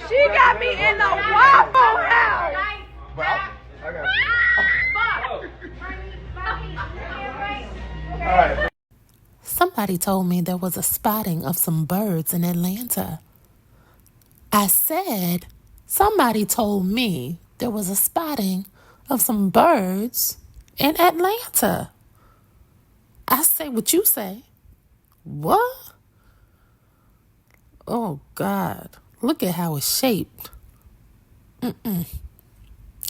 She got me in the Waffle House. Well, I got you. All right. Somebody told me there was a spotting of some birds in Atlanta. I said, somebody told me there was a spotting of some birds in Atlanta. I say what you say. What? Oh, God. Look at how it's shaped.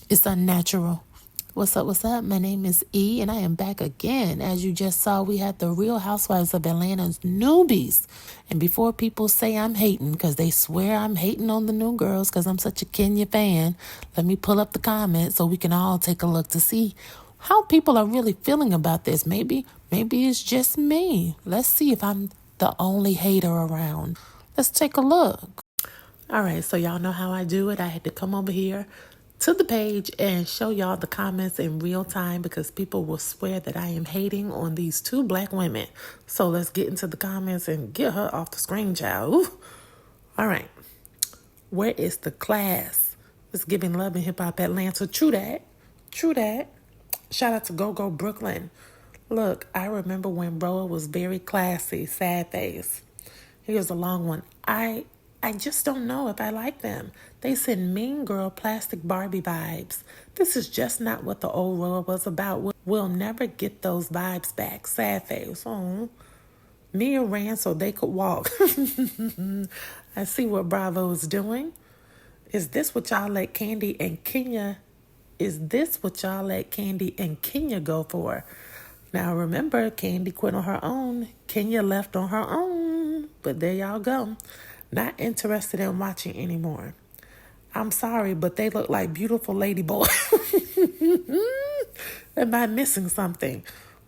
It's unnatural. What's up? My name is E, and I am back again. As you just saw, we had the Real Housewives of Atlanta's newbies. And before people say I'm hating, because they swear I'm hating on the new girls because I'm such a Kenya fan, let me pull up the comments so we can all take a look to see how people are really feeling about this. Maybe it's just me. Let's see if I'm the only hater around. Let's take a look. All right, so y'all know how I do it. I had to come over here to the page and show y'all the comments in real time because people will swear that I am hating on these two black women. So let's get into the comments and get her off the screen, child. Ooh. All right. Where is the class? It's giving love in hip hop Atlanta. True that. Shout out to Go Brooklyn. Look, I remember when Rhoa was very classy, sad face. Here's a long one. I just don't know if I like them. They send mean girl plastic Barbie vibes. This is just not what the old Rhoa was about. We'll never get those vibes back. Sad face. Oh, Mia ran so they could walk. I see what Bravo is doing. Is this what y'all let Candy and Kenya go for? Now remember, Candy quit on her own. Kenya left on her own. But there y'all go. Not interested in watching anymore. I'm sorry, but they look like beautiful lady boys. Am I missing something?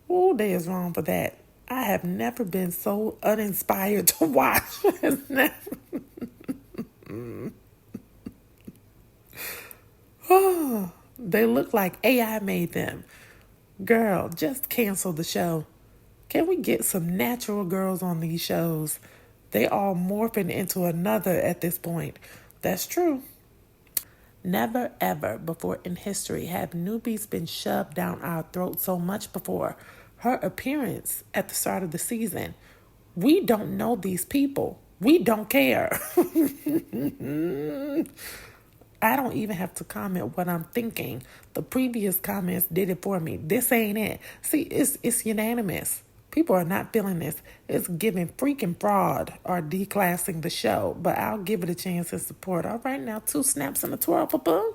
Oh, they is wrong for that. I have never been so uninspired to watch. Oh, they look like AI made them. Girl, just cancel the show. Can we get some natural girls on these shows? They all morphing into another at this point. That's true. Never ever before in history have newbies been shoved down our throats so much before. Her appearance at the start of the season. We don't know these people. We don't care. I don't even have to comment what I'm thinking. The previous comments did it for me. This ain't it. See, it's unanimous. People are not feeling this. It's giving freaking fraud or declassing the show. But I'll give it a chance and support. All right, now 2 snaps and a twirl for boom.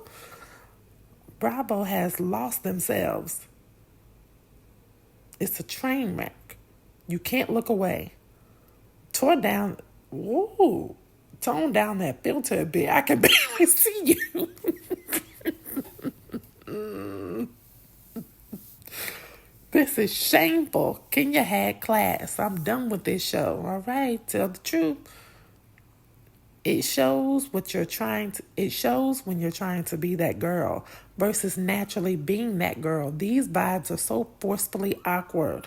Bravo has lost themselves. It's a train wreck. You can't look away. Tone down that filter a bit. I can barely see you. This is shameful. Kenya had class. I'm done with this show. All right, tell the truth. It shows when you're trying to be that girl versus naturally being that girl. These vibes are so forcefully awkward.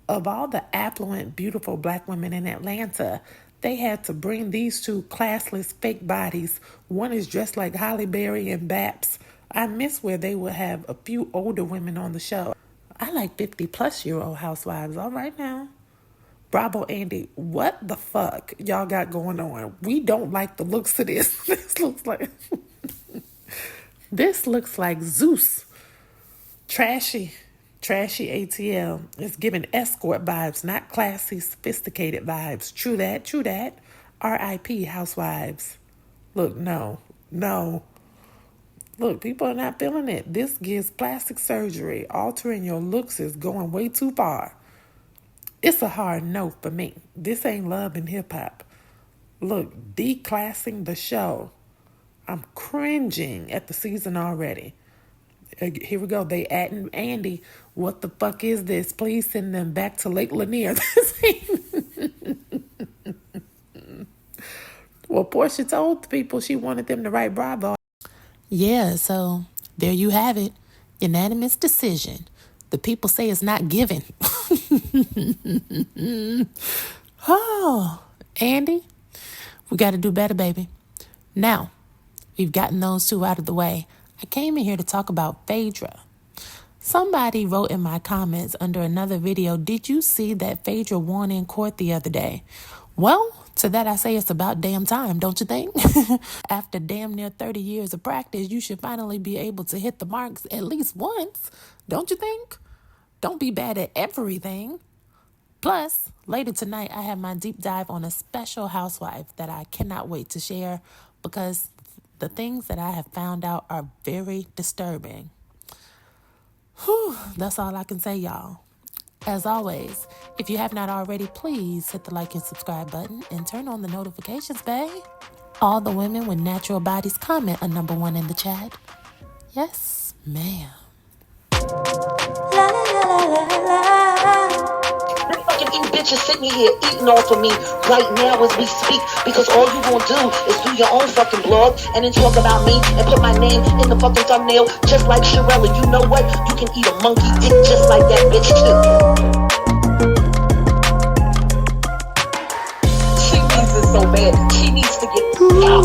Of all the affluent, beautiful black women in Atlanta, they had to bring these two classless fake bodies. One is dressed like Holly Berry and Baps. I miss where they would have a few older women on the show. I like 50-plus-year-old housewives. All right now. Bravo, Andy, what the fuck y'all got going on? We don't like the looks of this. This looks like Zeus. Trashy ATL. It's giving escort vibes, not classy, sophisticated vibes. True that. R.I.P. Housewives. Look, no. Look, people are not feeling it. This gives plastic surgery. Altering your looks is going way too far. It's a hard no for me. This ain't love and hip-hop. Look, declassing the show. I'm cringing at the season already. Here we go. They adding Andy. What the fuck is this? Please send them back to Lake Lanier. Well, Portia told the people she wanted them to write Bravo. Yeah, so there you have it. Unanimous decision. The people say it's not given. Oh, Andy, we got to do better, baby. Now, we've gotten those two out of the way. I came in here to talk about Phaedra. Somebody wrote in my comments under another video, did you see that Phaedra won in court the other day? Well, to that I say it's about damn time, don't you think? After damn near 30 years of practice, you should finally be able to hit the marks at least once, don't you think? Don't be bad at everything. Plus, later tonight, I have my deep dive on a special housewife that I cannot wait to share because the things that I have found out are very disturbing. Whew, that's all I can say, y'all. As always, if you have not already, please hit the like and subscribe button and turn on the notifications, babe. All the women with natural bodies, comment a number 1 in the chat. Yes, ma'am. La la la la la la. This fucking you bitches sitting here eating off of me right now as we speak because all you gonna do is do your own fucking blog and then talk about me and put my name in the fucking thumbnail just like Shirella. You know what? You can eat a monkey dick just like that bitch too. She needs it so bad. She needs to get out.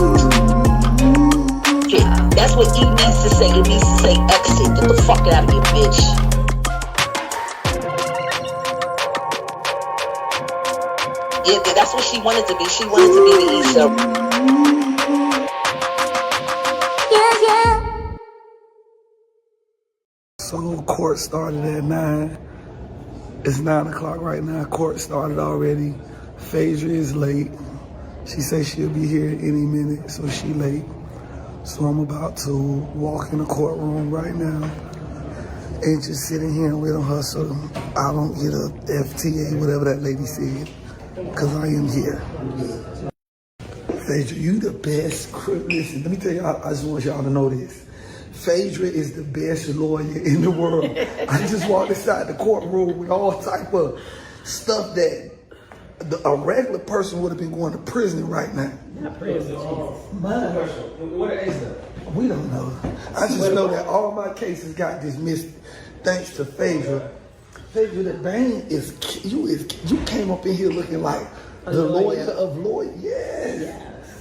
Yeah, that's what E needs to say. It needs to say exit. Get the fuck out of here, bitch. Yeah, that's what she wanted to be. She wanted to be the Issa. Yeah, yeah. So court started at 9. It's 9 o'clock right now. Court started already. Phaedra is late. She says she'll be here any minute, so she late. So I'm about to walk in the courtroom right now and just sitting here and wait on her so I don't get a FTA, whatever that lady said. Because I am here. Phaedra, you the best. Listen, let me tell y'all, I just want y'all to know this. Phaedra is the best lawyer in the world. I just walked inside the courtroom with all type of stuff that a regular person would have been going to prison right now. Not prison. What is that? We don't know. I just know that all my cases got dismissed thanks to Phaedra. Phaedra, the bang is you came up in here looking like the lawyer of lawyers. Yes.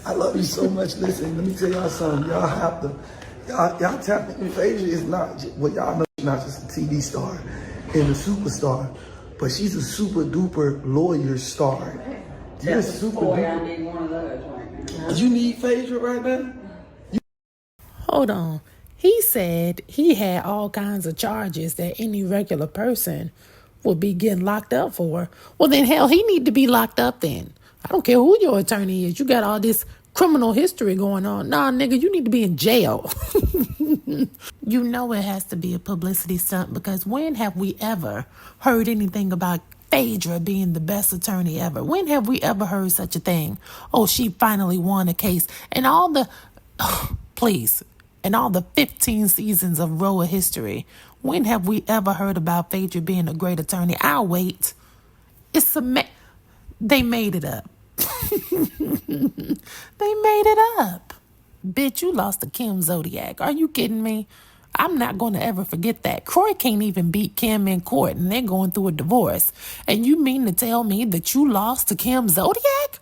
I love you so much. Listen, let me tell y'all something. Y'all have to, y'all tap in. Phaedra is not, well, y'all know she's not just a TV star and a superstar, but she's a super duper lawyer star. You're a super duper. I need one of those right now. You need Phaedra right now? Hold on. He said he had all kinds of charges that any regular person would be getting locked up for. Well, then, hell, he need to be locked up then. I don't care who your attorney is. You got all this criminal history going on. Nah, nigga, you need to be in jail. You know it has to be a publicity stunt because when have we ever heard anything about Phaedra being the best attorney ever? When have we ever heard such a thing? Oh, she finally won a case. And all the... please... In all the 15 seasons of Rhoa history, when have we ever heard about Phaedra being a great attorney? I'll wait. They made it up. They made it up. Bitch, you lost to Kim Zodiac. Are you kidding me? I'm not going to ever forget that. Croy can't even beat Kim in court and they're going through a divorce. And you mean to tell me that you lost to Kim Zodiac?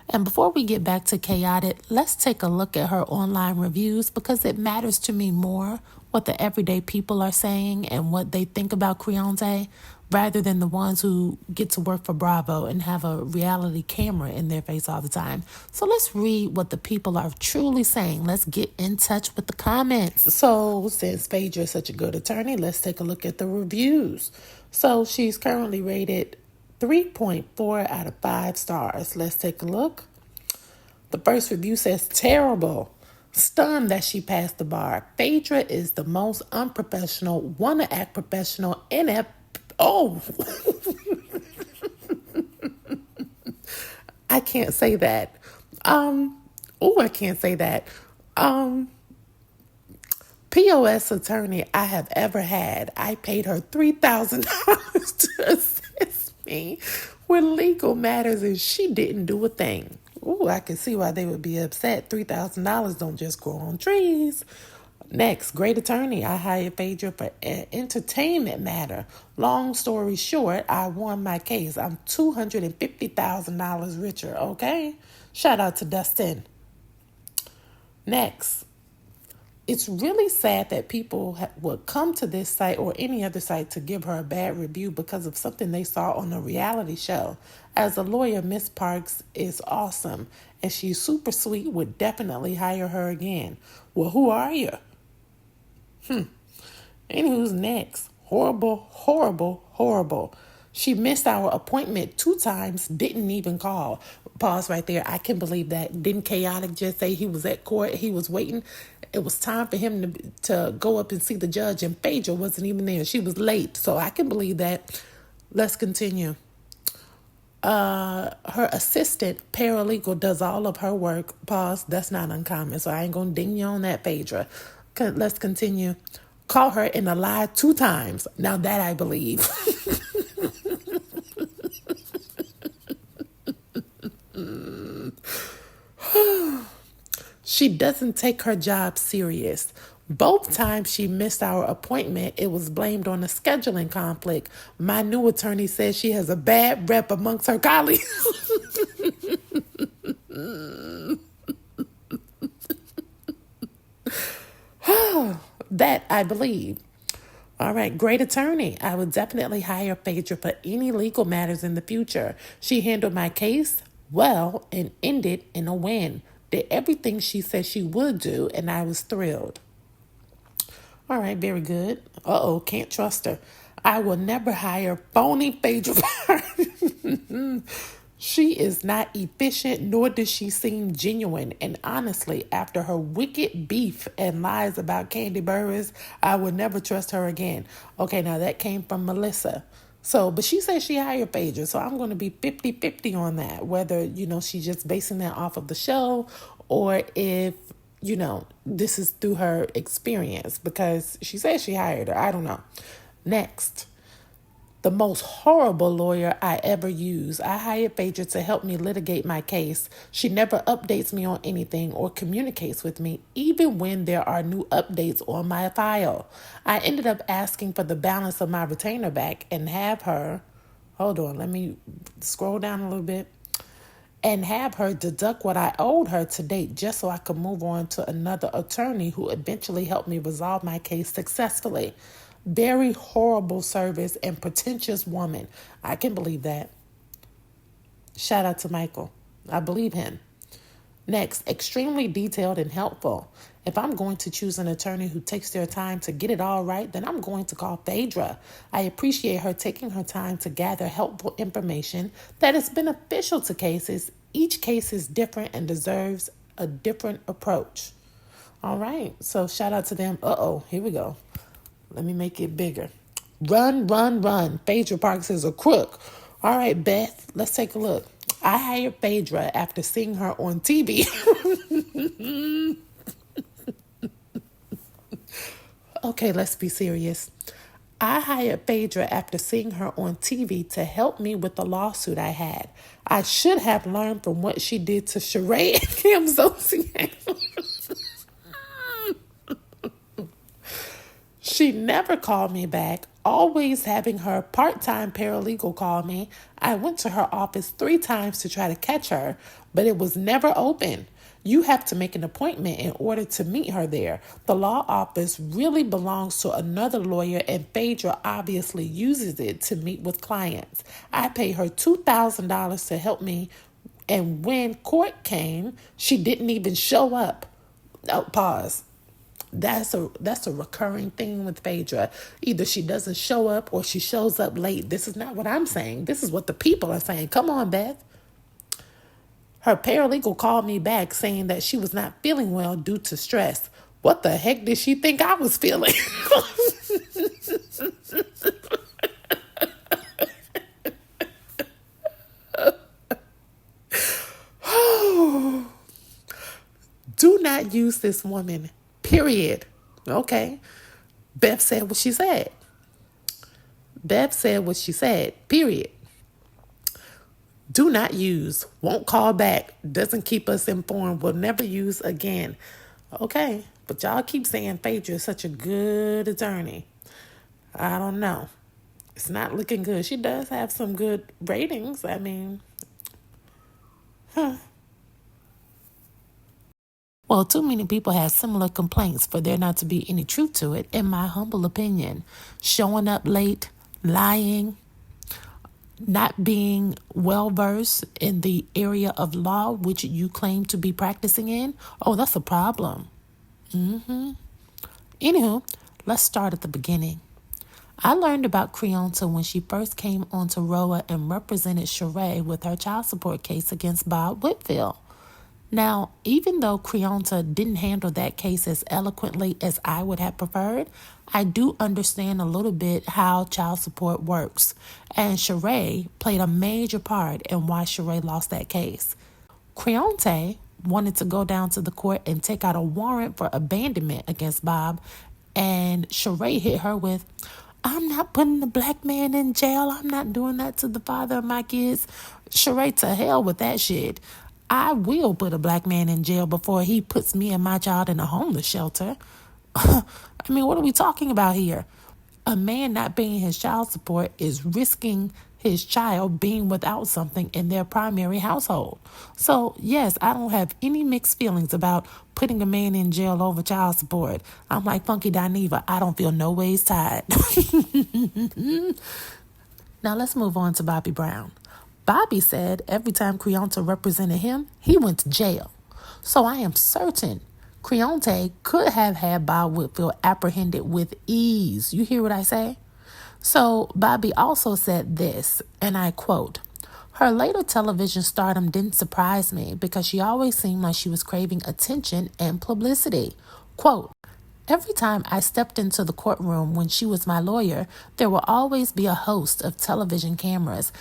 And before we get back to chaotic, let's take a look at her online reviews because it matters to me more what the everyday people are saying and what they think about Creonte rather than the ones who get to work for Bravo and have a reality camera in their face all the time. So let's read what the people are truly saying. Let's get in touch with the comments. So since Phaedra is such a good attorney, let's take a look at the reviews. So she's currently rated 3.4 out of 5 stars. Let's take a look. The first review says, terrible. Stunned that she passed the bar. Phaedra is the most unprofessional, wanna act professional, inept. Oh. I can't say that. I can't say that. POS attorney I have ever had. I paid her $3,000 to assist me with legal matters and she didn't do a thing. Ooh, I can see why they would be upset. $3,000 don't just grow on trees. Next, great attorney. I hired Phaedra for an entertainment matter. Long story short, I won my case. I'm $250,000 richer, okay? Shout out to Dustin. Next, it's really sad that people would come to this site or any other site to give her a bad review because of something they saw on a reality show. As a lawyer, Miss Parks is awesome, and she's super sweet, would definitely hire her again. Well, who are you? Anywho's next. Horrible, horrible, horrible. She missed our appointment 2 times, didn't even call. Pause right there. I can believe that. Didn't Chaotic just say he was at court? He was waiting. It was time for him to go up and see the judge, and Phaedra wasn't even there. She was late. So I can believe that. Let's continue. Her assistant paralegal does all of her work. Pause. That's not uncommon. So I ain't going to ding you on that, Phaedra. Let's continue. Call her in a lie 2 times. Now that I believe. She doesn't take her job serious. Both times she missed our appointment, it was blamed on a scheduling conflict. My new attorney says she has a bad rep amongst her colleagues. That I believe. All right, great attorney. I would definitely hire Phaedra for any legal matters in the future. She handled my case well and ended in a win. Did everything she said she would do, and I was thrilled. All right, very good. Uh-oh, can't trust her. I will never hire phony Phaedra. She is not efficient, nor does she seem genuine. And honestly, after her wicked beef and lies about Candy Burris, I would never trust her again. Okay, now that came from Melissa. So, but she said she hired Phaedra, so I'm going to be 50-50 on that. Whether, she's just basing that off of the show or if, this is through her experience because she said she hired her. I don't know. Next. The most horrible lawyer I ever used. I hired Phaedra to help me litigate my case. She never updates me on anything or communicates with me, even when there are new updates on my file. I ended up asking for the balance of my retainer back and have her, hold on, let me scroll down a little bit, and have her deduct what I owed her to date just so I could move on to another attorney who eventually helped me resolve my case successfully. Very horrible service and pretentious woman. I can believe that. Shout out to Michael. I believe him. Next, extremely detailed and helpful. If I'm going to choose an attorney who takes their time to get it all right, then I'm going to call Phaedra. I appreciate her taking her time to gather helpful information that is beneficial to cases. Each case is different and deserves a different approach. All right. So shout out to them. Here we go. Let me make it bigger. Run, run, run. Phaedra Parks is a crook. All right, Beth, let's take a look. I hired Phaedra after seeing her on TV. Okay, let's be serious. I hired Phaedra after seeing her on TV to help me with the lawsuit I had. I should have learned from what she did to Sheree and Kim Zolciak. She never called me back, always having her part-time paralegal call me. I went to her office 3 times to try to catch her, but it was never open. You have to make an appointment in order to meet her there. The law office really belongs to another lawyer, and Phaedra obviously uses it to meet with clients. I paid her $2,000 to help me, and when court came, she didn't even show up. Oh, pause. That's a recurring thing with Phaedra. Either she doesn't show up or she shows up late. This is not what I'm saying. This is what the people are saying. Come on, Beth. Her paralegal called me back saying that she was not feeling well due to stress. What the heck did she think I was feeling? Do not use this woman. Period. Okay. Beth said what she said. Beth said what she said. Period. Do not use. Won't call back. Doesn't keep us informed. Will never use again. Okay, but y'all keep saying Phaedra is such a good attorney. I don't know. It's not looking good. She does have some good ratings. I mean, well, too many people have similar complaints for there not to be any truth to it, in my humble opinion. Showing up late, lying, not being well versed in the area of law which you claim to be practicing in. Oh, that's a problem. Anywho, let's start at the beginning. I learned about Creonta when she first came onto Rhoa and represented Sheree with her child support case against Bob Whitfield. Now, even though Creonta didn't handle that case as eloquently as I would have preferred, I do understand a little bit how child support works, and Sheree played a major part in why Sheree lost that case. Creonta wanted to go down to the court and take out a warrant for abandonment against Bob, and Sheree hit her with, "I'm not putting the black man in jail. I'm not doing that to the father of my kids." Sheree, to hell with that shit. I will put a black man in jail before he puts me and my child in a homeless shelter. I mean, what are we talking about here? A man not paying his child support is risking his child being without something in their primary household. So, yes, I don't have any mixed feelings about putting a man in jail over child support. I'm like Funky Dineva. I don't feel no ways tied. Now, let's move on to Bobby Brown. Bobby said every time Creonta represented him, he went to jail. So I am certain Creonta could have had Bob Whitfield apprehended with ease. You hear what I say? So Bobby also said this, and I quote, "Her later television stardom didn't surprise me because she always seemed like she was craving attention and publicity." Quote, "Every time I stepped into the courtroom when she was my lawyer, there will always be a host of television cameras.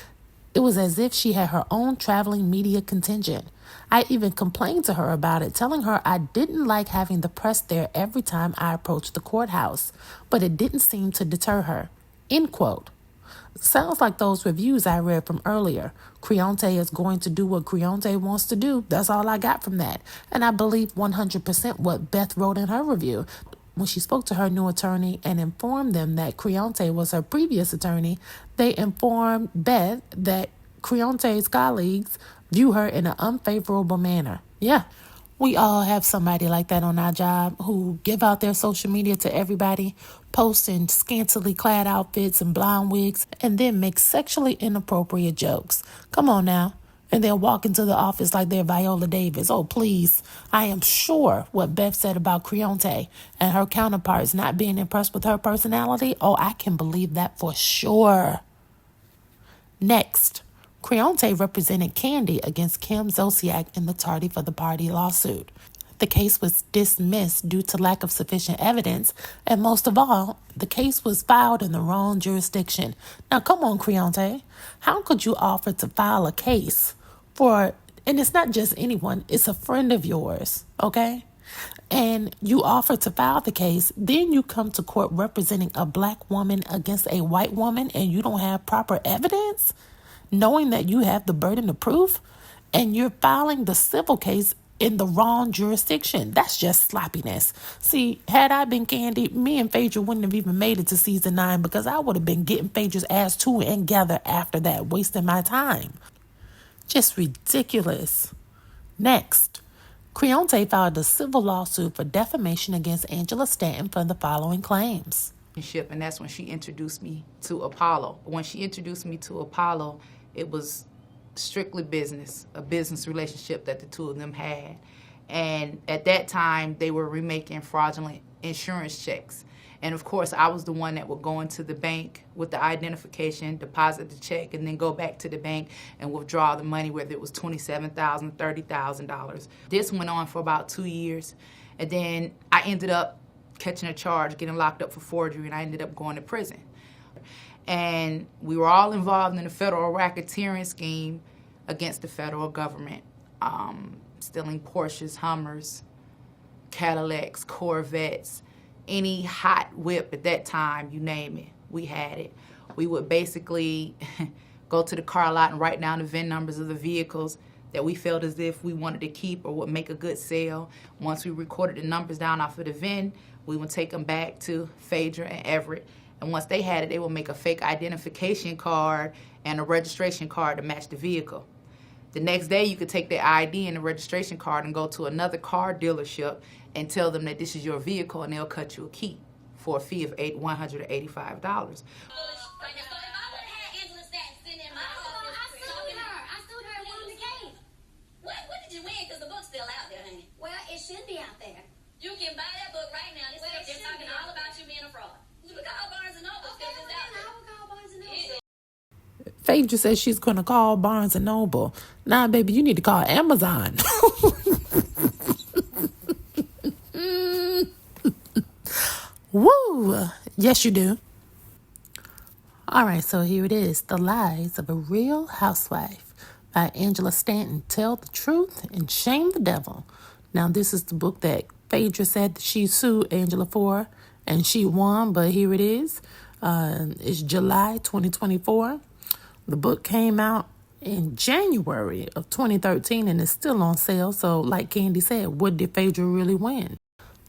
It was as if she had her own traveling media contingent. I even complained to her about it, telling her I didn't like having the press there every time I approached the courthouse, but it didn't seem to deter her." End quote. Sounds like those reviews I read from earlier. Creonta is going to do what Creonta wants to do. That's all I got from that. And I believe 100% what Beth wrote in her review. When she spoke to her new attorney and informed them that Creonta was her previous attorney, they informed Beth that Creonta's colleagues view her in an unfavorable manner. Yeah, we all have somebody like that on our job who give out their social media to everybody, post in scantily clad outfits and blonde wigs, and then make sexually inappropriate jokes. Come on now. And they'll walk into the office like they're Viola Davis. Oh, please. I am sure what Beth said about Creonta and her counterparts not being impressed with her personality. Oh, I can believe that for sure. Next, Creonta represented Candy against Kim Zolciak in the Tardy for the Party lawsuit. The case was dismissed due to lack of sufficient evidence, and most of all, the case was filed in the wrong jurisdiction. Now, come on, Creonta. How could you offer to file a case for, and it's not just anyone, it's a friend of yours, okay? And you offer to file the case, then you come to court representing a black woman against a white woman, and you don't have proper evidence, knowing that you have the burden of proof, and you're filing the civil case in the wrong jurisdiction. That's just sloppiness. See, had I been Candy, me and Phaedra wouldn't have even made it to season 9 because I would have been getting Phaedra's ass too and gather after that, wasting my time. Just ridiculous. Next, Creonta filed a civil lawsuit for defamation against Angela Stanton for the following claims. And that's when she introduced me to Apollo. When she introduced me to Apollo, it was strictly business, a business relationship that the two of them had. And at that time, they were remaking fraudulent insurance checks. And of course, I was the one that would go into the bank with the identification, deposit the check, and then go back to the bank and withdraw the money, whether it was $27,000, $30,000. This went on for about 2 years. And then I ended up catching a charge, getting locked up for forgery, and I ended up going to prison. And we were all involved in a federal racketeering scheme against the federal government, stealing Porsches, Hummers, Cadillacs, Corvettes, any hot whip at that time, you name it, we had it. We would basically go to the car lot and write down the VIN numbers of the vehicles. that we felt as if we wanted to keep or would make a good sale. Once we recorded the numbers down off of the VIN, we would take them back to Phaedra and Everett. And once they had it, they would make a fake identification card and a registration card to match the vehicle. The next day, you could take their ID and the registration card and go to another car dealership and tell them that this is your vehicle, and they'll cut you a key for a fee of $185. Should be out there. You can buy that book right now. They're talking all about you being a fraud. You can call Barnes & Noble. Okay, I will call Barnes & Noble. Phaedra says she's going to call Barnes & Noble. Nah, baby, you need to call Amazon. Woo! Yes, you do. All right, so here it is. The Lies of a Real Housewife by Angela Stanton. Tell the truth and shame the devil. Now, this is the book that Phaedra said that she sued Angela for, and she won, but here it is. It's July 2024. The book came out in January of 2013, and it's still on sale. So, like Candy said, what did Phaedra really win?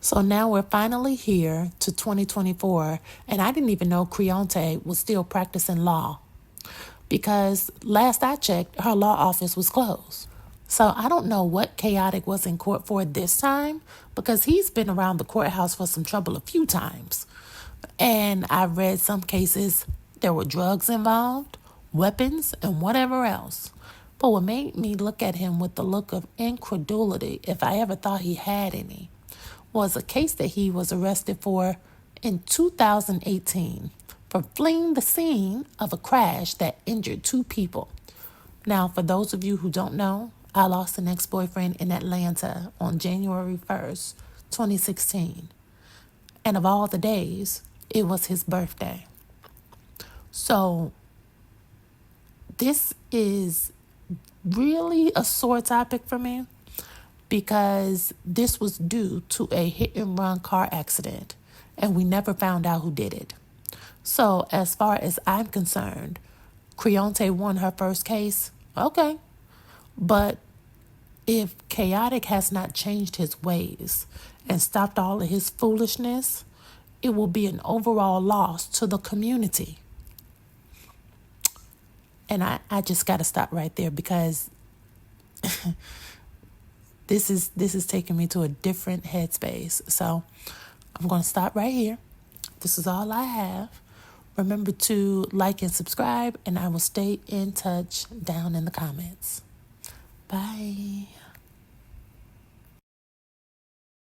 So now we're finally here to 2024, and I didn't even know Creonte was still practicing law, because last I checked, her law office was closed. So I don't know what Chaotic was in court for this time, because he's been around the courthouse for some trouble a few times. And I've read some cases, there were drugs involved, weapons, and whatever else. But what made me look at him with the look of incredulity, if I ever thought he had any, was a case that he was arrested for in 2018 for fleeing the scene of a crash that injured 2 people. Now, for those of you who don't know, I lost an ex-boyfriend in Atlanta on January 1st, 2016. And of all the days, it was his birthday. So this is really a sore topic for me, because this was due to a hit-and-run car accident, and we never found out who did it. So as far as I'm concerned, Creonte won her first case, okay. But if Chaotic has not changed his ways and stopped all of his foolishness, it will be an overall loss to the community. And I just got to stop right there, because this is taking me to a different headspace. So I'm going to stop right here. This is all I have. Remember to like and subscribe, and I will stay in touch down in the comments. Bye.